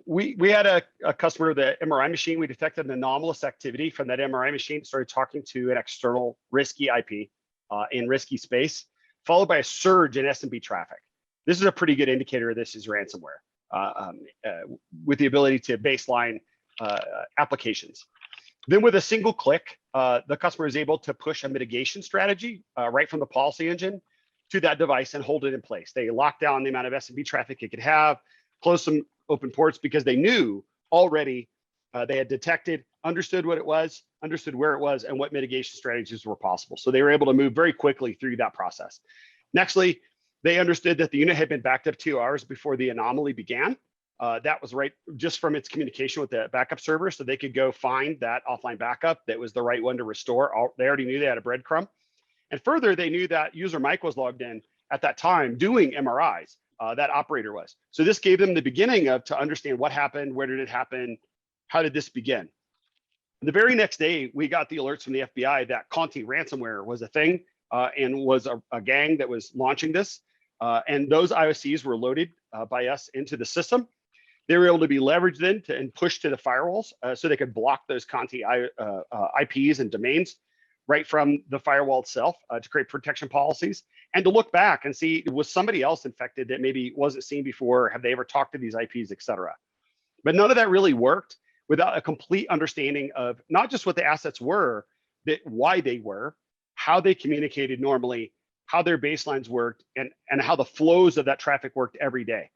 we had a customer, the MRI machine. We detected an anomalous activity from that MRI machine, started talking to an external risky IP in risky space, followed by a surge in SMB traffic. This is a pretty good indicator this is ransomware with the ability to baseline applications. Then with a single click, the customer is able to push a mitigation strategy right from the policy engine to that device and hold it in place. They locked down the amount of SMB traffic it could have, closed some open ports, because they knew already they had detected, understood what it was, understood where it was, and what mitigation strategies were possible. So they were able to move very quickly through that process. Nextly, they understood that the unit had been backed up 2 hours before the anomaly began. that was right just from its communication with the backup server. So they could go find that offline backup that was the right one to restore. They already knew they had a breadcrumb. And further, they knew that user Mike was logged in at that time doing MRIs, that operator was. So this gave them the beginning of to understand what happened, where did it happen, how did this begin? The very next day, we got the alerts from the FBI that Conti ransomware was a thing and was a gang that was launching this. And those IOCs were loaded by us into the system. They were able to be leveraged then and pushed to the firewalls so they could block those Conti IPs and domains right from the firewall itself to create protection policies and to look back and see, was somebody else infected that maybe wasn't seen before? Have they ever talked to these IPs, et cetera? But none of that really worked without a complete understanding of not just what the assets were, but why they were, how they communicated normally, how their baselines worked, and how the flows of that traffic worked every day.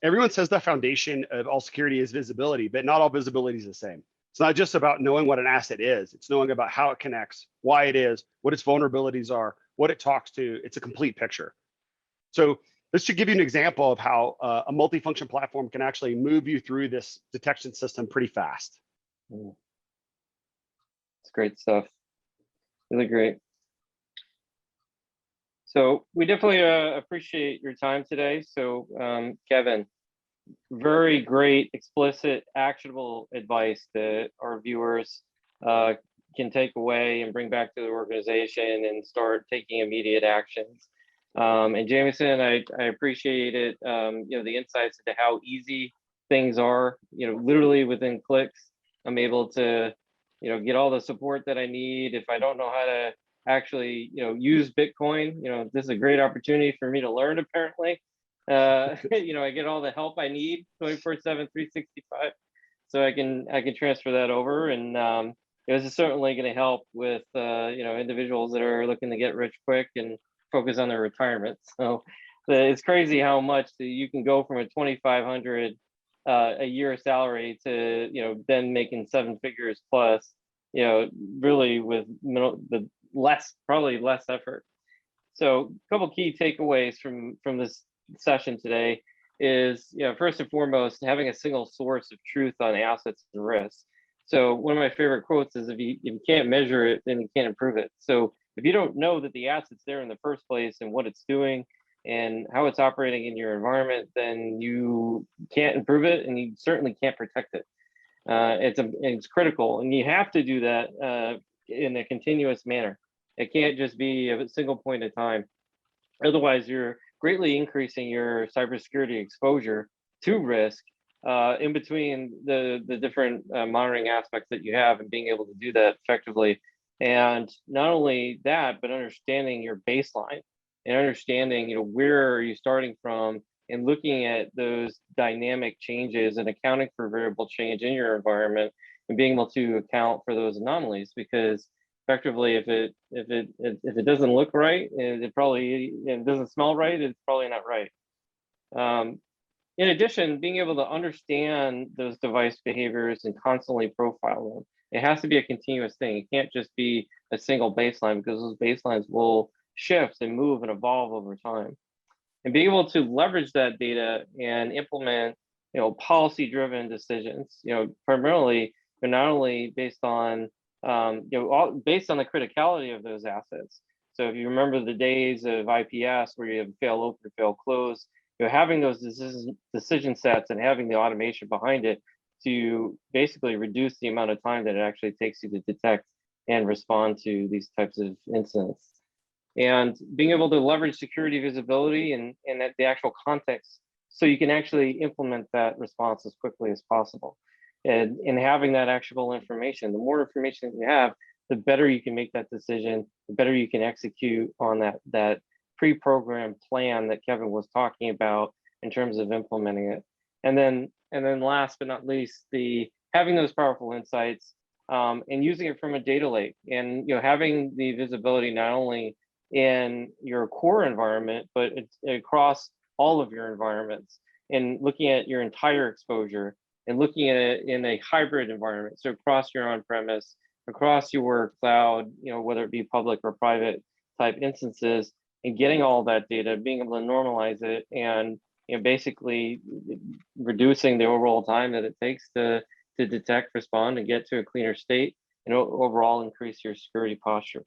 Everyone says the foundation of all security is visibility, but not all visibility is the same. It's not just about knowing what an asset is. It's knowing about how it connects, why it is, what its vulnerabilities are, what it talks to. It's a complete picture. So this should give you an example of how a multifunction platform can actually move you through this detection system pretty fast. It's great stuff. Really great. So we definitely appreciate your time today. So Kevin, very great, explicit, actionable advice that our viewers can take away and bring back to the organization and start taking immediate actions. And Jamison, I appreciate it. You know, the insights into how easy things are. You know, literally within clicks, I'm able to, you know, get all the support that I need. If I don't know how to actually, you know, use Bitcoin, you know, this is a great opportunity for me to learn. Apparently, you know, I get all the help I need 24/7, 365, so I can transfer that over. And this is certainly going to help with you know, individuals that are looking to get rich quick and focus on their retirement. So it's crazy how much you can go from a 2,500 a year salary to, you know, then making 7 figures plus, you know, really with probably less effort. So a couple key takeaways from this session today is, you know, first and foremost, having a single source of truth on assets and risks. So one of my favorite quotes is, if you can't measure it, then you can't improve it. So if you don't know that the asset's there in the first place and what it's doing and how it's operating in your environment, then you can't improve it and you certainly can't protect it. It's critical, and you have to do that in a continuous manner. It can't just be a single point in time. Otherwise, you're greatly increasing your cybersecurity exposure to risk in between the different monitoring aspects that you have, and being able to do that effectively. And not only that, but understanding your baseline and understanding, you know, where are you starting from, and looking at those dynamic changes and accounting for variable change in your environment, and being able to account for those anomalies. Because effectively, if it doesn't look right, and it doesn't smell right, it's probably not right. In addition, being able to understand those device behaviors and constantly profile them. It has to be a continuous thing. It can't just be a single baseline, because those baselines will shift and move and evolve over time. And being able to leverage that data and implement, you know, policy-driven decisions, you know, primarily, but not only based on, you know, based on the criticality of those assets. So if you remember the days of IPS where you have fail open, fail close, you know, having those decision sets and having the automation behind it to basically reduce the amount of time that it actually takes you to detect and respond to these types of incidents. And being able to leverage security visibility and the actual context, so you can actually implement that response as quickly as possible. And having that actionable information, the more information that you have, the better you can make that decision, the better you can execute on that pre-programmed plan that Kevin was talking about in terms of implementing it. And then last but not least, having those powerful insights and using it from a data lake, and, you know, having the visibility not only in your core environment, but it's across all of your environments, and looking at your entire exposure, and looking at it in a hybrid environment. So across your on-premise, across your cloud, you know, whether it be public or private type instances, and getting all that data, being able to normalize it and basically reducing the overall time that it takes to detect, respond, and get to a cleaner state, and overall increase your security posture.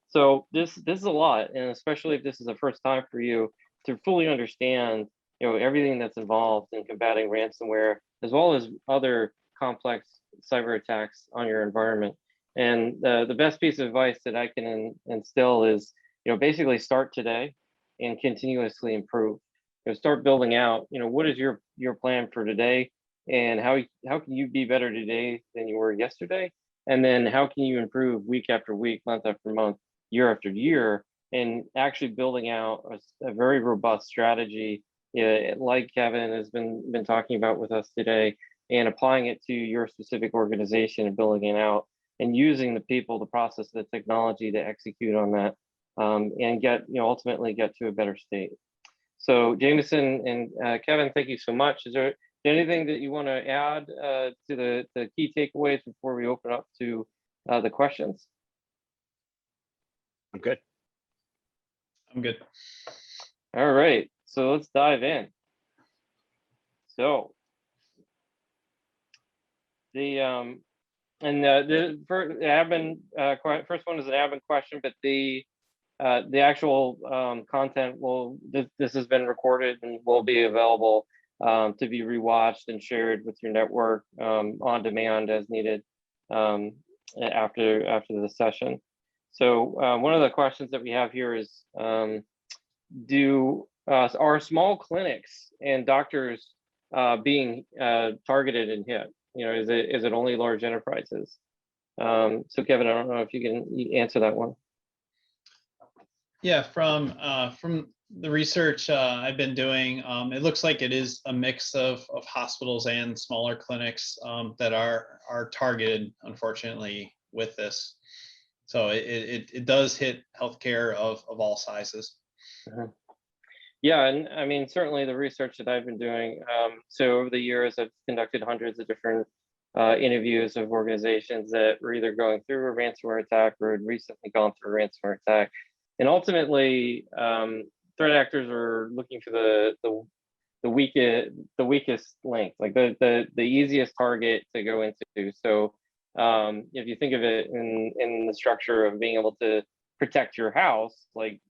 So this is a lot, and especially if this is the first time for you to fully understand, everything that's involved in combating ransomware, as well as other complex cyber attacks on your environment. And the best piece of advice that I can instill is, basically start today and continuously improve. Start building out, what is your plan for today, and how can you be better today than you were yesterday? And then how can you improve week after week, month after month, year after year, and actually building out a very robust strategy, like Kevin has been talking about with us today, and applying it to your specific organization and building it out, and using the people, the process, the technology to execute on that, and ultimately get to a better state. So Jamison and Kevin, thank you so much. Is there anything that you want to add to the key takeaways before we open up to the questions? I'm good. I'm good. All right, so let's dive in. So the first one is an admin question, but the actual content this has been recorded and will be available to be rewatched and shared with your network on demand as needed after the session. So one of the questions that we have here is, are small clinics and doctors being targeted and hit? Is it only large enterprises? So Kevin, I don't know if you can answer that one. Yeah, from the research I've been doing, it looks like it is a mix of hospitals and smaller clinics that are targeted, unfortunately, with this. So it does hit healthcare of all sizes. Yeah, and I mean, certainly the research that I've been doing, so over the years, I've conducted hundreds of different interviews of organizations that were either going through a ransomware attack or had recently gone through a ransomware attack. And ultimately, threat actors are looking for the weakest link, like the easiest target to go into. So if you think of it in the structure of being able to protect your house, like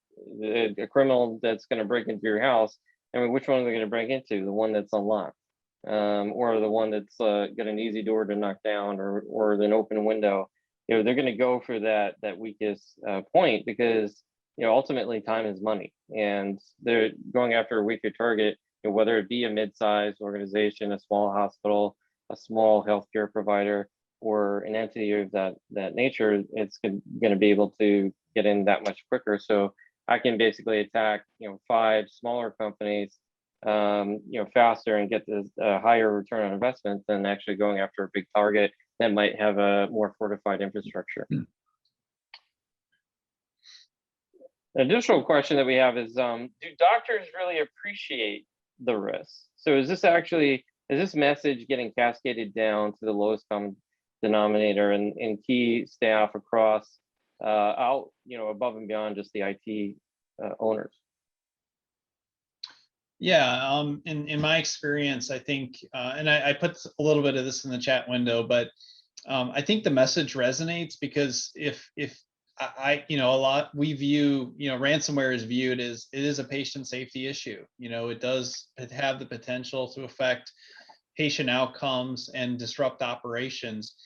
a criminal that's going to break into your house, I mean, which one are they going to break into? The one that's unlocked, or the one that's got an easy door to knock down, or an open window? They're going to go for that weakest point, because ultimately time is money, and they're going after a weaker target, whether it be a mid-sized organization, a small hospital, a small healthcare provider, or an entity of that nature. It's going to be able to get in that much quicker. So I can basically attack 5 smaller companies faster and get this higher return on investment than actually going after a big target that might have a more fortified infrastructure. An additional question that we have is, do doctors really appreciate the risk? So is this message getting cascaded down to the lowest common denominator and key staff across out above and beyond just the IT owners? Yeah, in my experience, I think, and I put a little bit of this in the chat window, but I think the message resonates because if we view, ransomware is viewed as it is a patient safety issue. It does have the potential to affect patient outcomes and disrupt operations.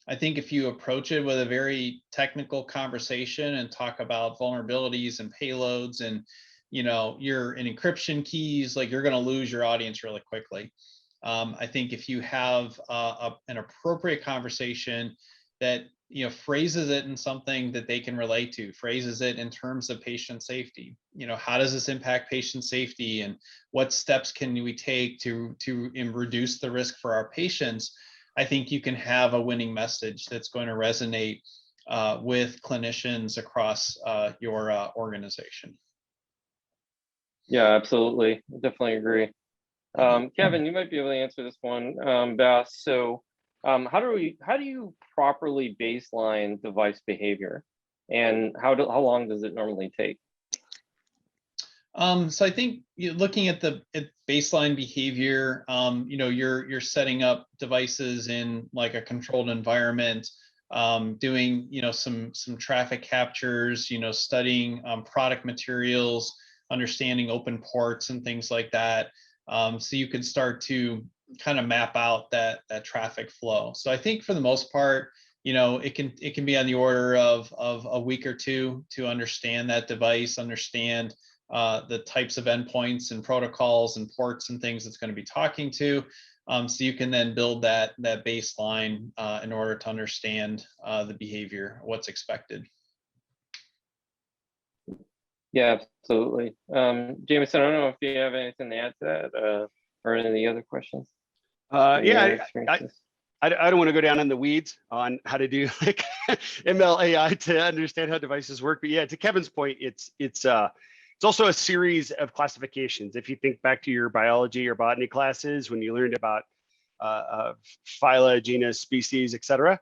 I think if you approach it with a very technical conversation and talk about vulnerabilities and payloads and your encryption keys, like, you're going to lose your audience really quickly. I think if you have an appropriate conversation that phrases it in something that they can relate to, phrases it in terms of patient safety. How does this impact patient safety, and what steps can we take to reduce the risk for our patients? I think you can have a winning message that's going to resonate with clinicians across your organization. Yeah, absolutely. Definitely agree. Kevin, you might be able to answer this one best. So how do you properly baseline device behavior, and how long does it normally take? So I think looking at the baseline behavior, you're setting up devices in like a controlled environment, doing some traffic captures, studying product materials, understanding open ports and things like that. So you could start to kind of map out that traffic flow. So I think for the most part, it can be on the order of a week or two to understand that device, understand the types of endpoints and protocols and ports and things it's going to be talking to. So you can then build that baseline in order to understand the behavior, what's expected. Yeah, absolutely. Jamison, I don't know if you have anything to add to that or any other questions. Yeah, I don't want to go down in the weeds on how to do like ML AI to understand how devices work. But yeah, to Kevin's point, it's also a series of classifications. If you think back to your biology or botany classes, when you learned about phyla, genus, species, etc.,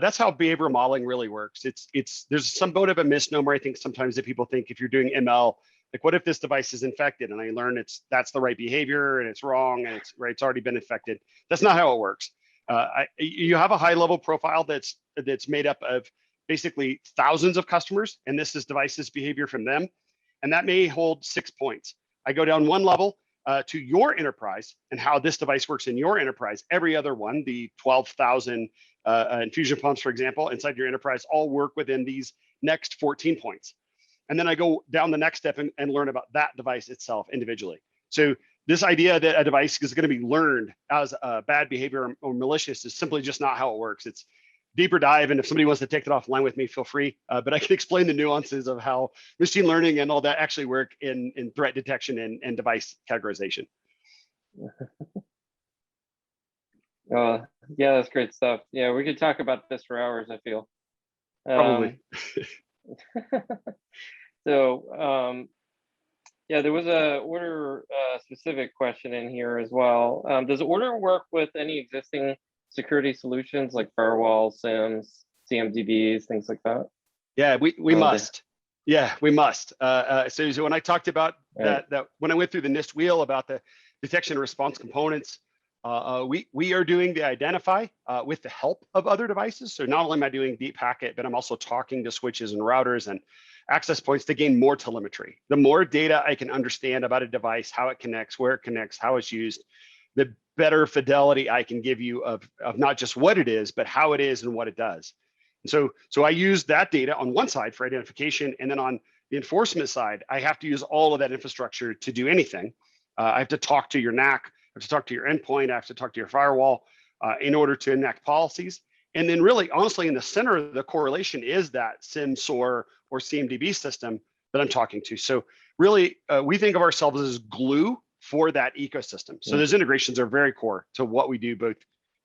that's how behavioral modeling really works. There's somewhat of a misnomer, I think, sometimes that people think if you're doing ML, like what if this device is infected and I learn that's the right behavior and it's wrong and it's already been infected. That's not how it works. You have a high level profile that's made up of basically thousands of customers, and this is devices behavior from them. And that may hold 6 points. I go down one level to your enterprise and how this device works in your enterprise. Every other one, the 12,000 infusion pumps, for example, inside your enterprise, all work within these next 14 points. And then I go down the next step and learn about that device itself individually. So this idea that a device is going to be learned as bad behavior or malicious is simply just not how it works. It's deeper dive, and if somebody wants to take it offline with me, feel free. But I can explain the nuances of how machine learning and all that actually work in threat detection and device categorization. Yeah, that's great stuff. Yeah, we could talk about this for hours, I feel. Probably. So, yeah, there was a Ordr specific question in here as well. Does Ordr work with any existing security solutions like firewalls, SIEMs, CMDBs, things like that? Yeah, we must. Yeah, we must. So when I talked about that when I went through the NIST wheel about the detection and response components, we are doing the identify with the help of other devices. So not only am I doing deep packet, but I'm also talking to switches and routers and access points to gain more telemetry. The more data I can understand about a device, how it connects, where it connects, how it's used, the better fidelity I can give you of not just what it is, but how it is and what it does. And so I use that data on one side for identification, and then on the enforcement side, I have to use all of that infrastructure to do anything. I have to talk to your NAC, I have to talk to your endpoint, I have to talk to your firewall in order to enact policies. And then really, honestly, in the center of the correlation is that SIEM, SOAR, or CMDB system that I'm talking to. So really, we think of ourselves as glue for that ecosystem. So those integrations are very core to what we do, both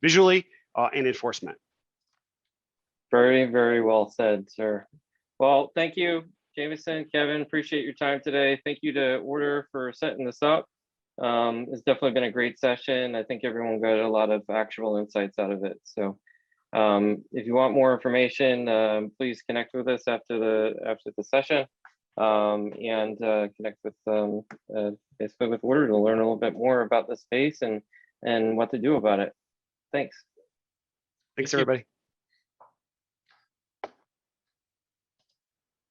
visually and enforcement. Very, very well said, sir. Well, thank you, Jamison, Kevin, appreciate your time today. Thank you to Ordr for setting this up. It's definitely been a great session. I think everyone got a lot of actionable insights out of it. So if you want more information, please connect with us after the session and connect with basically with Ordr to learn a little bit more about the space and what to do about it. Thanks. Thanks, everybody.